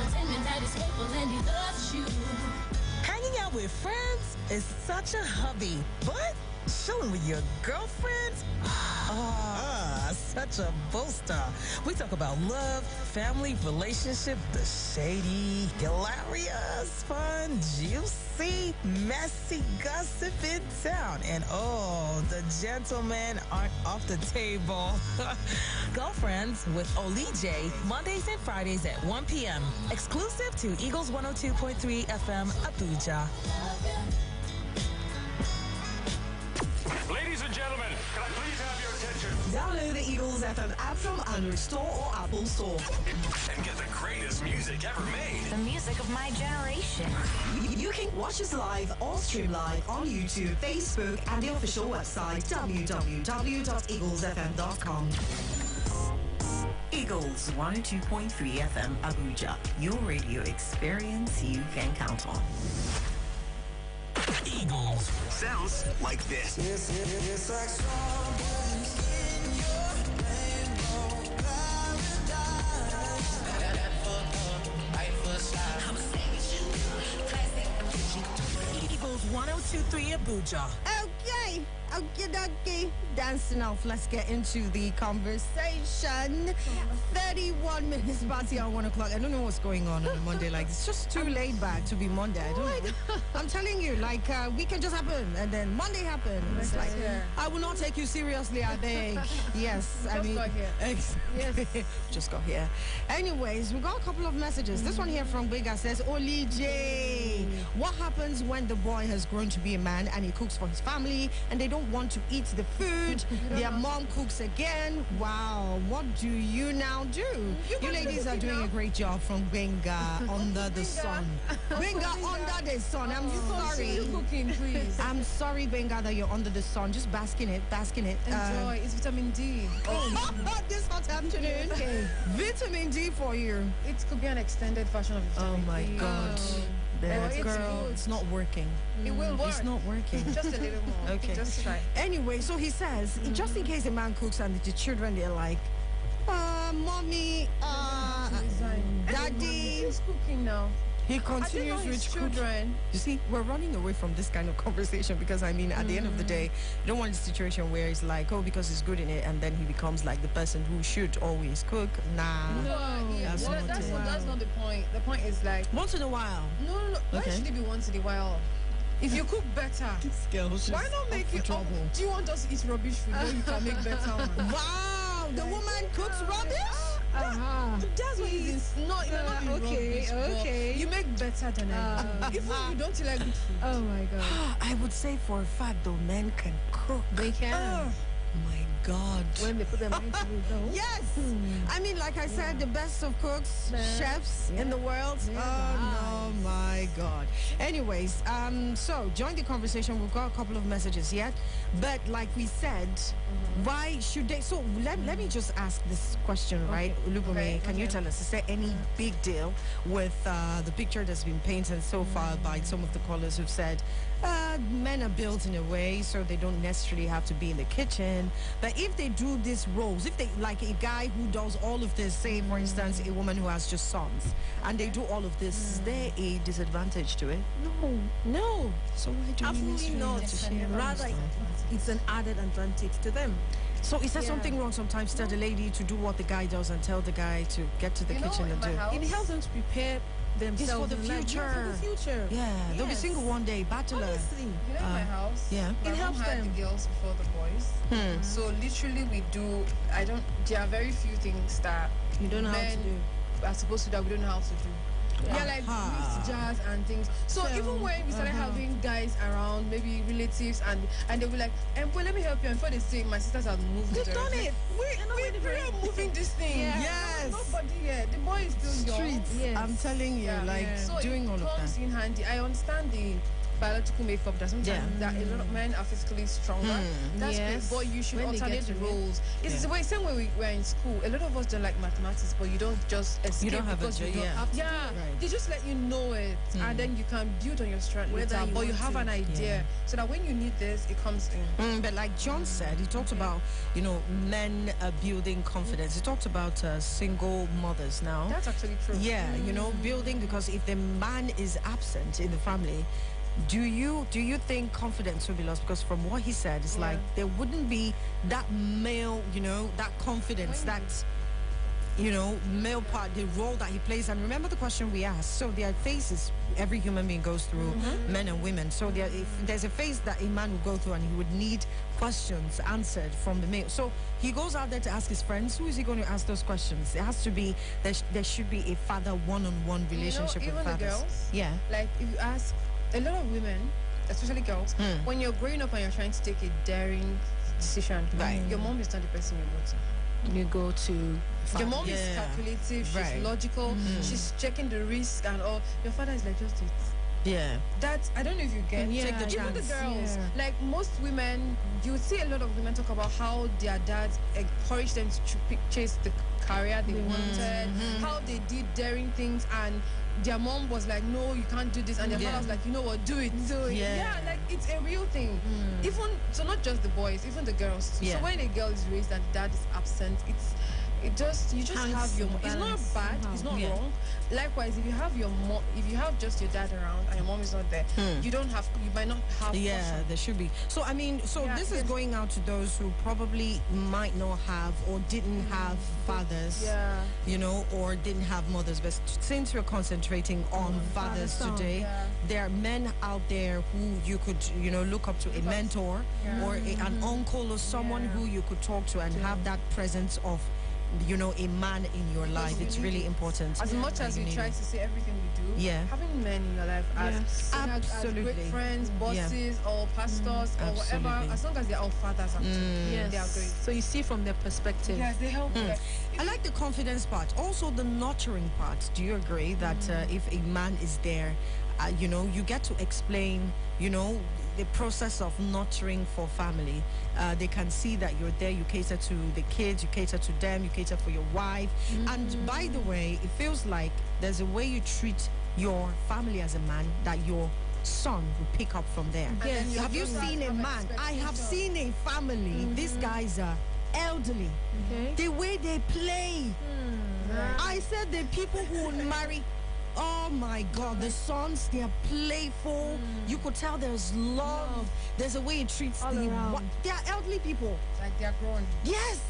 entertainment that is faithful and he loves you. Hanging out with friends is such a hobby, but chilling with your girlfriends? Such a booster. We talk about love, family, relationship, the shady, hilarious, fun, juicy, messy gossip in town. And the gentlemen aren't off the table. Girlfriends with Olije, Mondays and Fridays at 1 p.m. Exclusive to Eagles 102.3 FM, Abuja. Ladies and gentlemen, can I please have your attention? Download the Eagles FM app from Android Store or Apple Store. And get the greatest music ever made. The music of my generation. You can watch us live or stream live on YouTube, Facebook, and the official website, www.eaglesfm.com. Eagles 102.3 FM Abuja, your radio experience you can count on. Eagles sounds like this. It's like strawberries in your rainbow paradise. Right foot slide. I'm a savage. Classic. Eagles 102.3 Abuja. Okay, dancing off. Let's get into the conversation. 31 minutes past here on 1 o'clock. I don't know what's going on a Monday. Like, it's just too laid back to be Monday. I don't know. I'm telling you, like, weekend just happened, and then Monday happened. It's like, I will not take you seriously, I beg. Yes, I mean, got here. Yes. Just got here. Anyways, we got a couple of messages. This one here from Bega says, Olije, what happens when the boy has grown to be a man and he cooks for his family and they don't want to eat the food? Their mom cooks again. Wow, what do you now do? You ladies are doing a great job from Benga under the sun. Benga under the sun. I'm sorry. Cooking, please. I'm sorry, Benga, that you're under the sun. Just bask in it. Enjoy. It's vitamin D. This hot afternoon. Okay. Vitamin D for you. It could be an extended version of vitamin D. Oh my God. It's Girl, good. it's not working. It will work. It's not working. Just a little more. Okay. Just try. Anyway, so he says, just in case a man cooks and the children, they're like, mommy, daddy. Who's cooking now? He continues with children. You see, we're running away from this kind of conversation because, I mean, at the end of the day, you don't want a situation where it's like, because he's good in it, and then he becomes like the person who should always cook. Nah. No, that's not the point. The point is like... Once in a while. No. Why should it be once in a while? If you cook better, why not make it trouble? Do you want us to eat rubbish food when you can make better one? Wow, the woman cooks rubbish? That's what it is. Not rubbish. Okay. You make better than I do. Even if you don't like good food. Oh my God. I would say for a fact, though, men can cook. They can. My God. When they put their mind to it, though. Yes. I mean, like I said, the best of cooks, chefs in the world. No, my God. Anyways, so join the conversation. We've got a couple of messages yet. But like we said, why should they? So let me just ask this question, right? Olubume, can you tell us, is there any big deal with the picture that's been painted so far by some of the callers who've said, men are built in a way so they don't necessarily have to be in the kitchen, but if they do these roles, if they, like a guy who does all of this, say for instance a woman who has just sons, and they do all of this, is there a disadvantage to it? No. So why do we necessarily have to share? Rather, it's an added advantage to them. So is there something wrong sometimes to tell the lady to do what the guy does and tell the guy to get to the kitchen and do? It helps them to prepare themselves for the future. Yeah, they'll be single one day, bachelor. Honestly. You know, in my house, it helps them. The girls before the boys. So literally, there are very few things that you don't know how to do. Are supposed to do that we don't know how to do. Yeah, like mixed jars and things. So even when we started having guys around, maybe relatives, and they were like, well, let me help you. And before they say, my sisters have moved. They've done it. We're moving this thing. Yes. Nobody yet. The boy is still young. Streets. Yes. I'm telling you, so doing all of that. Comes in handy. I understand the biological makeup that sometimes that a lot of men are physically stronger. That's Yes. great, but you should When they alternate get the to it. roles. It's the way same way we're in school. A lot of us don't like mathematics, but you don't just escape don't have a because you joy, don't yeah. have to. Right. They just let you know it, and then you can build on your strength Whether later. you But you want have to. an idea, so that when you need this, it comes in. But like John said, he talked about, men building confidence. He talked about single mothers now. That's actually true. Yeah, building, because if the man is absent in the family, do you think confidence will be lost? Because from what he said, it's like there wouldn't be that male, that confidence, that male part, the role that he plays. And remember the question we asked. So there are phases every human being goes through, men and women. So if there's a phase that a man will go through, and he would need questions answered from the male. So he goes out there to ask his friends. Who is he going to ask those questions? It has to be there should be a father one-on-one relationship even with the fathers. girls. Yeah. Like if you ask a lot of women, especially girls, when you're growing up and you're trying to take a daring decision, Right. your mom is not the person you go to. You go to Your mom is calculative, she's Right. logical, she's checking the risk and all. Your father is like, just do it. Yeah. That, I don't know if you get. Yeah, Take the Even the chance. girls, Yeah. like most women, you see a lot of women talk about how their dads encouraged them to chase the career they wanted, how they did daring things, and their mom was like, no, you can't do this, and their father was like, you know what, do it. Yeah. Like it's a real thing. Even so, not just the boys, even the girls too. Yeah. So when a girl is raised and dad is absent, you just Hangs have your in mom. It's not balance bad, somehow. it's not Yeah. wrong. Likewise, if you have your mom, if you have just your dad around and your mom is not there, you might not have. Yeah, caution. there should be. So Yeah, this is yes. going out to those who probably might not have or didn't have fathers, Yeah. or didn't have mothers. But since we're concentrating on fathers father-son, today, yeah. there are men out there who you could, look up to, a mentor or an uncle or someone who you could talk to and have that presence of, a man in your life. It's really important. As much that as you we need try it. to say everything we do, Yeah. having men in your life as, Yes. as Absolutely. great friends, bosses, or pastors, or whatever, Absolutely. as long as they're all fathers, actually, Yes. they are great. So you see from their perspective. Yes, they help. Like, I like the confidence part. Also, the nurturing part. Do you agree that if a man is there, you get to explain, the process of nurturing for family. They can see that you're there. You cater to the kids. You cater to them. You cater for your wife. And by the way, it feels like there's a way you treat your family as a man that your son will pick up from there. Yes. Have you seen a man? I have seen a family. These guys are elderly. Okay. The way they play. I said the people who would marry. Oh my God, the sons, they are playful. You could tell there's love. There's a way it treats All the. around. They are elderly people. like they're grown. Yes.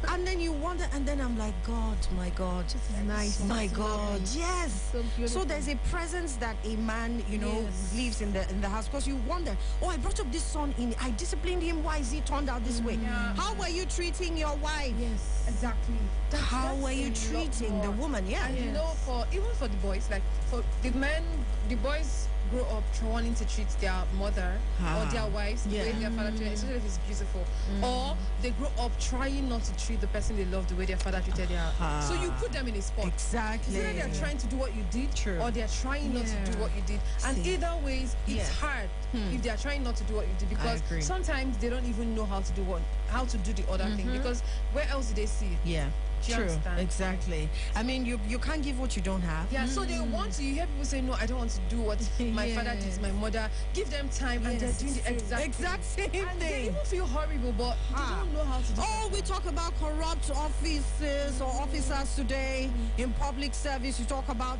And then you wonder, and then I'm like, God, my God. This is nice. My It's God, lovely. yes. So beautiful. So there's a presence that a man, Yes. leaves in the house, because you wonder, oh, I brought up this son in, I disciplined him. Why is he turned out this way? How are you treating your wife? Yes. Exactly. How That's are you a lot treating the more. woman? Yeah. And you know, even for the boys, like for the men, the boys grow up wanting to treat their mother or their wives the way their father treated, especially if it's beautiful. Or they grow up trying not to treat the person they love the way their father treated their. So you put them in a spot. Exactly. It's either they're trying to do what you did, True. or they're trying not to do what you did. And See. either ways, it's hard if they're trying not to do what you did, because agree. sometimes they don't even know how to do the other thing, because where else did they see it? Yeah. Do you True. understand? Exactly. I mean, you can't give what you don't have. Yeah, so they want to. You hear people say, "No, I don't want to do what my father did to my mother." Give them time, and they're doing the exact same And they thing. even feel horrible, but they don't know how to do. Oh, we talk about corrupt offices or officers today in public service. You talk about.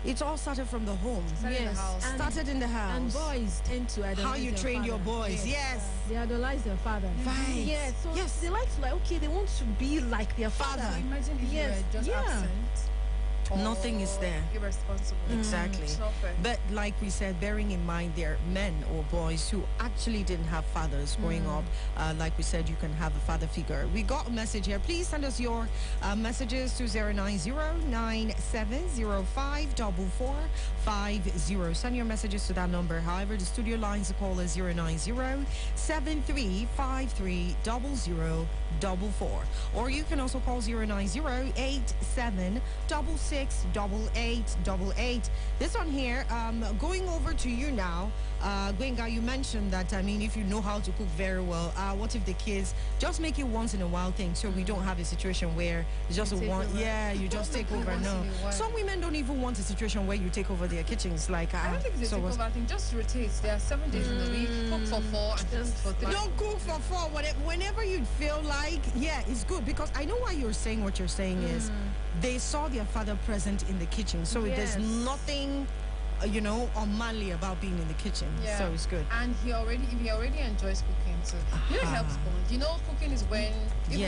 It all started from the home. Started in the house. And- Started in the house. And boys tend to idolize How you their train your father. boys. Yes. They idolize their father. Right. Yeah, so Yes. they like to okay, they want to be like their father. Father. Imagine if Yes, you were just yeah. absent. Nothing is or there. Irresponsible. Exactly. It's not fair. But like we said, bearing in mind there are men or boys who actually didn't have fathers growing up. Like we said, you can have a father figure. We got a message here. Please send us your messages to 090-9705-4450. Send your messages to that number. However, the studio lines to call is 090-7353-0044. Or you can also call 090-8766 888. This one here, going over to you now. Gwenga, you mentioned that, I mean, if you know how to cook very well, what if the kids just make it once in a while thing, so we don't have a situation where it's just you just take over. No, some women don't even want a situation where you take over their kitchens. Like, I don't think it's a takeover. I think just rotate. There are 7 days in the week. Cook for 4 and just for 3. Don't cook for 4. Whenever you feel like, yeah, it's good, because I know why you're saying what you're saying is they saw their father present in the kitchen, so there's nothing unmanly about being in the kitchen. So it's good. And he already enjoys cooking, so it helps bond. Cooking is when people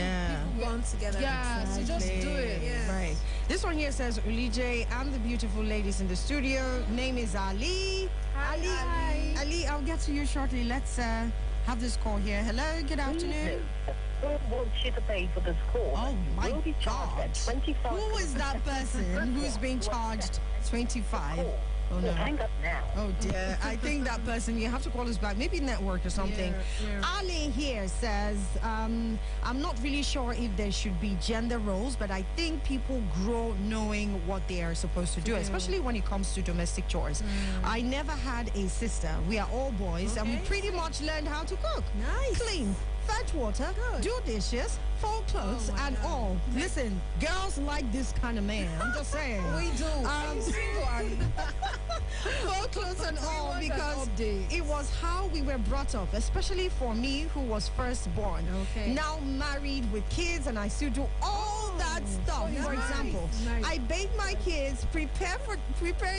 bond together. Yeah, so just do it. Right. This one here says, Olije and the beautiful ladies in the studio. Name is Ali. Hi. Ali, I'll get to you shortly. Let's have this call here. Hello, good afternoon. Who wants you to pay for the score? Oh my will be charged God. at 25. Who is that person who's being charged 25? Oh no. Hang up now. Oh dear. I think that person, you have to call us back. Maybe network or something. Ali here says, I'm not really sure if there should be gender roles, but I think people grow knowing what they are supposed to do, especially when it comes to domestic chores. I never had a sister. We are all boys, and we pretty much learned how to cook, clean, fetch water, do dishes, fold clothes, and all. Listen, girls like this kind of man. I'm just saying. We do. Are you single, Ali? Fold clothes and all, because it was how we were brought up, especially for me, who was first born. Now married with kids, and I still do all that stuff. For example, I bathe my kids, prepare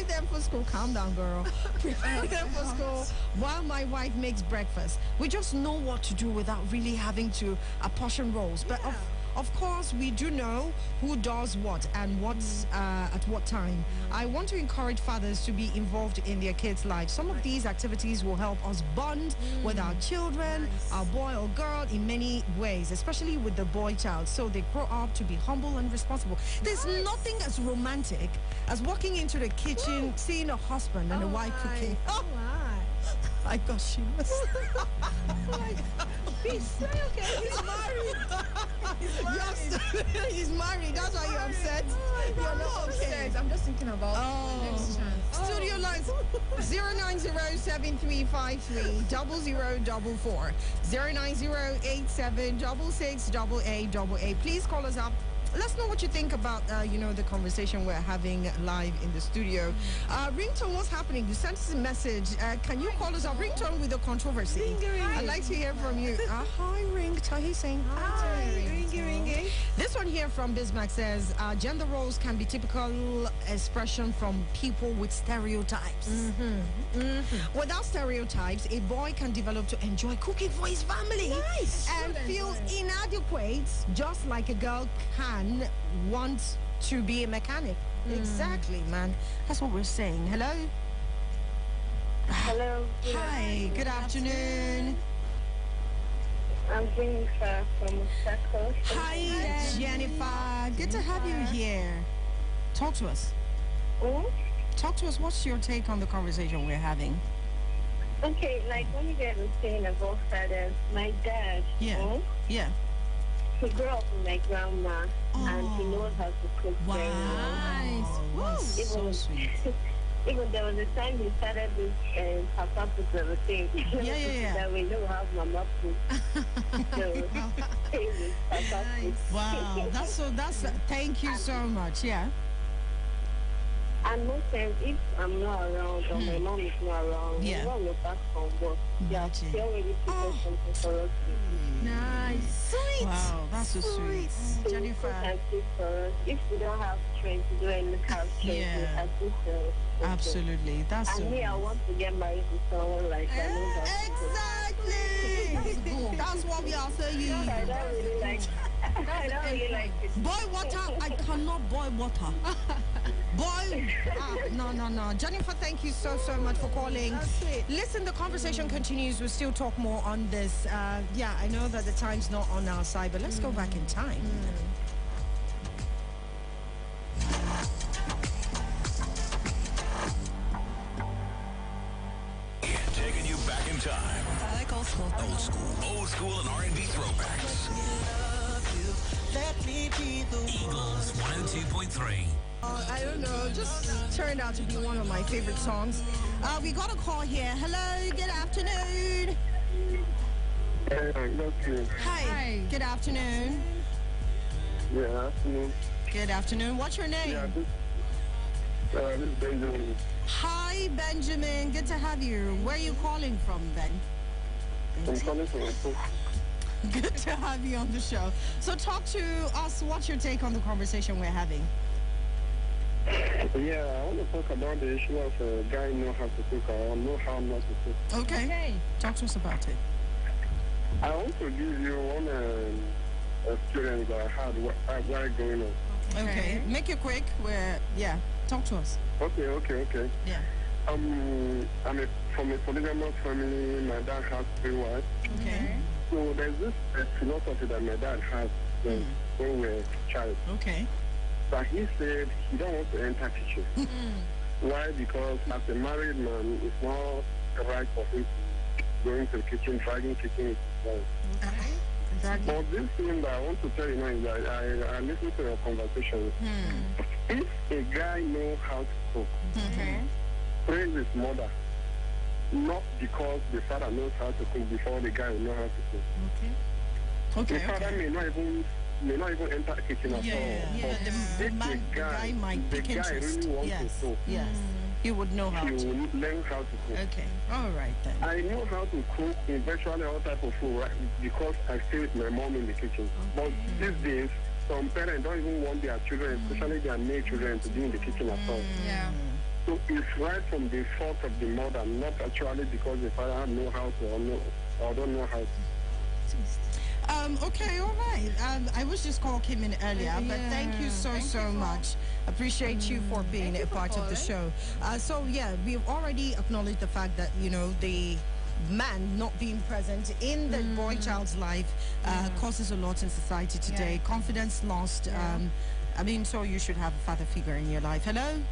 them for school. Calm down, girl. Prepare them for school while my wife makes breakfast. We just know what to do without really having to apportion roles. But of course, we do know who does what and what's at what time. I want to encourage fathers to be involved in their kids' lives. Some of these activities will help us bond with our children, our boy or girl, in many ways, especially with the boy child, so they grow up to be humble and responsible. There's nothing as romantic as walking into the kitchen, seeing a husband and a wife cooking. I got shameless. He's okay. He's married. He's married. That's why you're upset. You're not upset. I'm just thinking about the next chance. Studio lines 09073530044, 09087668888. Please call us up. Let's know what you think about, the conversation we're having live in the studio. Ringtone, what's happening? You sent us a message. Can you call us up? Ringtone with a controversy. I'd like to hear from you. Hi, Ringtone. He's saying hi. Ringy. This one here from Bismarck says, gender roles can be typical expression from people with stereotypes. Without stereotypes, a boy can develop to enjoy cooking for his family and feel inadequate, just like a girl can want to be a mechanic. Exactly, man. That's what we're saying. Hello? Hello. Hi, good afternoon. I'm Jennifer from Osaka. Hi, Jennifer. Good to have you here. Talk to us. Talk to us. What's your take on the conversation we're having? Okay, like when you guys were saying about fathers, my dad, Yeah. he grew up with my grandma, and he knows how to cook very well. That's so sweet. Even there was a time he started this papa food thing. That we don't have mama food. So, papa food. Wow, that's thank you so much. Yeah. And most times, if I'm not around or my mom is not around, we will back from work. Gotcha. She already prepared something for us to eat. Nice. Sweet. Wow, that's so sweet. Jennifer. If we don't have strength to do any house chores, we assist her. Absolutely. That's so And me, I want to get married to someone like that. Exactly. That's what we are saying. I don't really like it. Boil water, I cannot boil water. No. Jennifer, thank you so much for calling. Listen, the conversation continues. We'll still talk more on this. I know that the time's not on our side, but let's go back in time. Taking you back in time. I like old school. Old school and R&B throwbacks. Let me be the Eagles 102.3. I don't know, just turned out to be one of my favorite songs. We got a call here. Hello, good afternoon. Hi. Good afternoon. Yeah, afternoon. Good afternoon. What's your name? Yeah, this is Benjamin. Hi, Benjamin. Good to have you. Where are you calling from, Ben? I'm calling from Eko. Good to have you on the show. So talk to us. What's your take on the conversation we're having? Yeah, I want to talk about the issue of a guy know how to cook or know how not to cook. Okay. Talk to us about it. I want to give you one experience that I had while growing up. Okay. Make it quick. Talk to us. Okay. Yeah. I'm from a polygamous family. My dad has 3 wives. Okay. So there's this philosophy that my dad has when we were a child. Okay. But he said he don't want to enter kitchen. Why? Because as a married man, it's not right for him to go into the kitchen, dragging kitchen with his wife. But this thing that I want to tell you now is that I listened to your conversation. If a guy knows how to cook, praise his mother. Not because the father knows how to cook before the guy will know how to cook. The father may not even enter the kitchen at all. Yeah. The guy might pick interest. Really wants to cook. Yes. He would know how to. He will learn how to cook. Okay. All right then. I know how to cook in virtually all type of food, right? Because I stay with my mom in the kitchen. But these days, some parents don't even want their children, especially their male children, to be in the kitchen at all. Yeah. So it's right from the fault of the mother, not actually because the father know how to or don't know how to. Okay, all right. I was just came in earlier, but thank you so much. Appreciate you for being a part of the show. We've already acknowledged the fact that, the man not being present in the boy child's life causes a lot in society today. Confidence lost. So you should have a father figure in your life. Hello?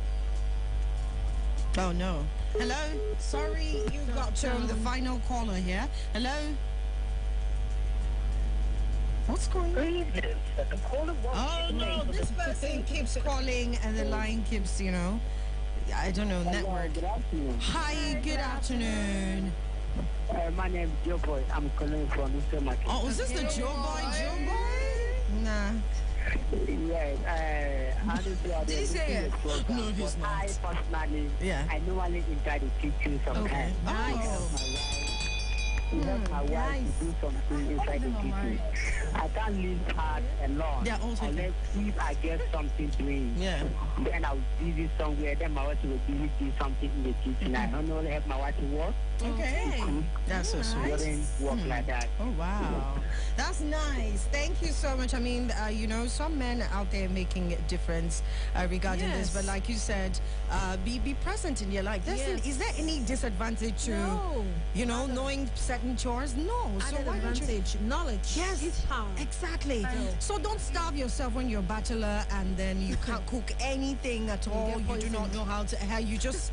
Oh, no. Hello? Sorry, you got the final caller here. Hello? What's going on? Oh, no, this person keeps calling and the line keeps, I don't know, network. Good afternoon. Hi, good afternoon. My name is Joe Boy. I'm calling from Mr. Market. Oh, is this the Joe Boy? Nah. Yes, honestly, I Did he say it? No, he's not. I personally, I normally enjoy the kitchen sometimes. Help my wife to do something inside the kitchen. I can't leave her alone. Unless if I get something doing, then I'll leave it somewhere. Then my wife will do something in the kitchen. I don't know, help my wife to work. Okay. That's so sweet. Wouldn't work like that. Oh, wow. That's nice. Thank you so much. I mean, some men out there making a difference regarding this. But like you said, be present in your life. Is there any disadvantage to, knowing certain chores? No. So why advantage, knowledge. Yes. It's hard. Exactly. So don't starve yourself when you're a bachelor and then you can't cook anything at all. You do not know how you just,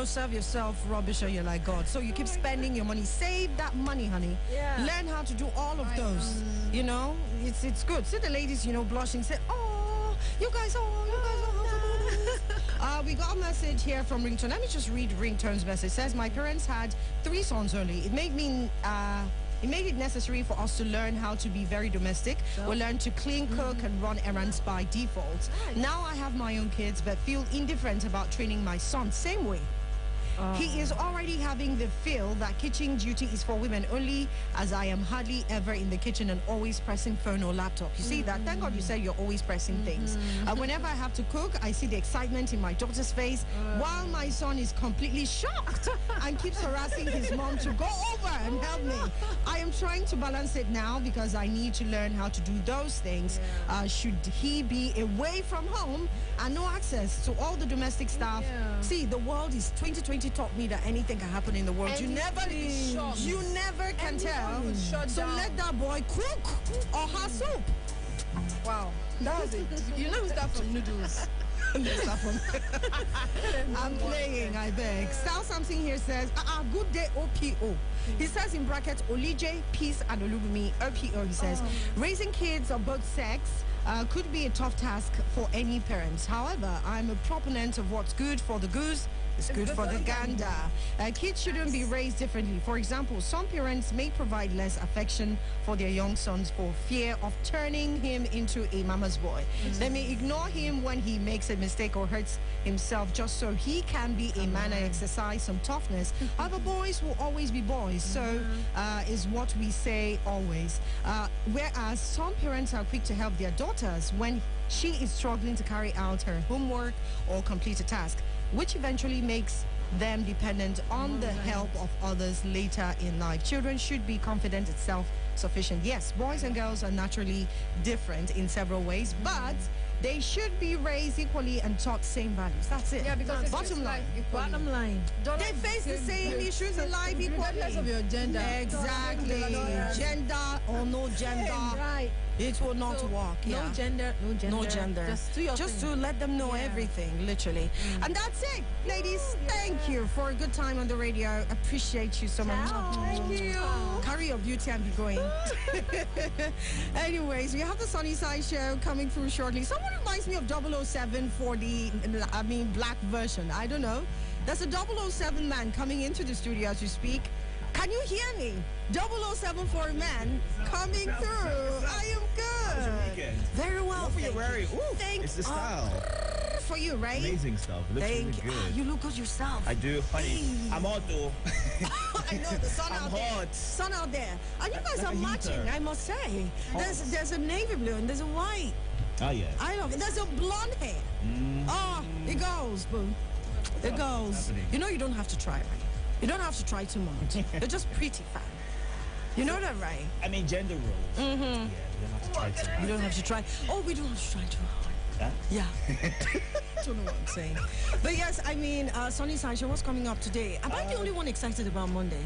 serve yourself rubbish or you're like, God. So you keep spending your money. Save that money, honey. Yeah. Learn how to do all of those. It's good. See the ladies, blushing, say, oh, you guys are. We got a message here from Ringtone. Let me just read Ringtone's message. It says, my parents had 3 sons only. It made it necessary for us to learn how to be very domestic. We learned to clean, cook, and run errands by default. Now I have my own kids, but feel indifferent about training my son. Same way. He is already having the feel that kitchen duty is for women only, as I am hardly ever in the kitchen and always pressing phone or laptop. You see that? Thank God you said you're always pressing things. Whenever I have to cook, I see the excitement in my daughter's face, while my son is completely shocked and keeps harassing his mom to go over and help me. I am trying to balance it now because I need to learn how to do those things. Should he be away from home and no access to all the domestic stuff? See, the world is 2020 taught me that anything can happen in the world. You never can tell. So let that boy cook or her soup. Wow, that was it. You know we start from noodles. I'm playing, I beg. Style something here says, good day, OPO. He says in brackets, Olije, peace, and Olubumi, OPO. He says, raising kids of both sex could be a tough task for any parents. However, I'm a proponent of what's good for the goose is good for the gander. Kids shouldn't be raised differently. For example, some parents may provide less affection for their young sons for fear of turning him into a mama's boy. They may ignore him when he makes a mistake or hurts himself just so he can be a man and exercise some toughness. However, boys will always be boys. So is what we say always. Whereas some parents are quick to help their daughters when she is struggling to carry out her homework or complete a task, which eventually makes them dependent on the help of others later in life. Children should be confident and self-sufficient. Yes, boys and girls are naturally different in several ways, but they should be raised equally and taught same values. That's it. Yeah, because bottom line. Bottom line. They face the same issues in life equally. Regardless of your gender. Exactly. Gender or no gender. Right. It will not work. No gender. No gender. Just do your Just thing. to let them know everything, literally. And that's it, ladies. Thank you for a good time on the radio. Appreciate you so much. Thank you. Carry your beauty and be going. Anyways, we have the Sunny Side show coming through shortly. Someone reminds me of 007 for the, black version. I don't know. There's a 007 man coming into the studio as we speak. Can you hear me? 007 for a man coming through. I am good. Very well. What were you wearing? Ooh, Thank it's the style. For you, right? Amazing stuff. It looks really good. You look good yourself. I do, honey. I'm hot though. I know the sun I'm out hot. there. Sun out there. And you guys Like are a matching, heater. I must say. There's a navy blue and there's a white. Oh yeah. I love it. There's a blonde hair. Oh, it goes, boo. It goes. happening? You know you don't have to try, right? You don't have to try too much. You're just pretty fine. You know that, right? I mean gender roles. Yeah, you don't have to try too much. You don't have to try. Oh, we don't have to try too hard. Huh? Yeah. Don't know what I'm saying. But yes, I mean, Sunny Sancho, what's coming up today? Am I the only one excited about Monday?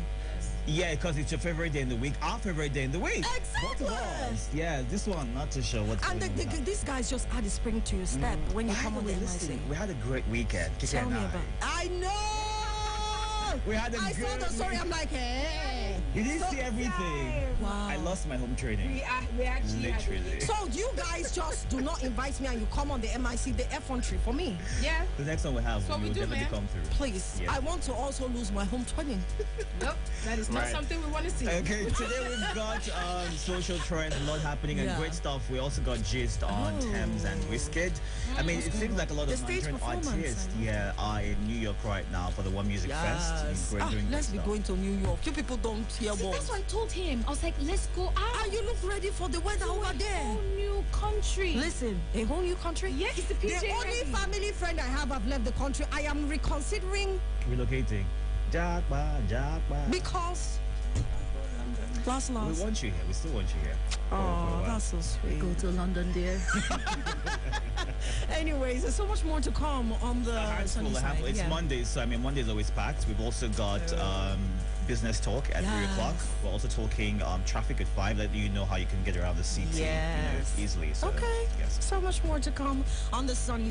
Yeah, because it's your favorite day in the week. Our favorite day in the week. Exactly. Both of us. Yeah, this one, not too sure what's And going on. these guys just add a spring to your step when you By come the on way, the listen, MIC. we had a great weekend. Kiki Tell and me I. about. I know. We had a I saw good the story. week. I'm like, hey. You didn't see everything. Wow. I lost my home training. We actually Literally. So you guys just do not invite me and you come on the MIC, the F1 for me. Yeah. The next one we have, So we we will do, definitely man. come through. Please. Yeah. I want to also lose my home training. Nope. That is not Right. something we want to see. Okay, today we've got social trends, a lot happening and Yeah. great stuff. We also got gist on Thames and Wizkid. I mean, it seems like a lot The of stage Nigerian performance, artists are in New York right now for the One Music Fest. Great doing Let's good be stuff. going to New York. You people don't hear See, what. that's what I told him. I was like, let's go out. Ah, you look ready for the weather over there. Whole new country. Listen, a whole new country? Yeah, it's the PJ The only ready. family friend I have left the country. I am reconsidering Relocating. Jackba. because lost. We want you here. We still want you here. For a Oh, while. that's so sweet. Go to London, dear. Anyways, there's so much more to come on the Hands sunny full. side. It's Yeah. Monday, so I mean, Monday is always packed. We've also got business talk at 3 o'clock. Yes. We're also talking traffic at 5, letting you know how you can get around the city Yes. easily. So, Okay. yes. So much more to come on the sunny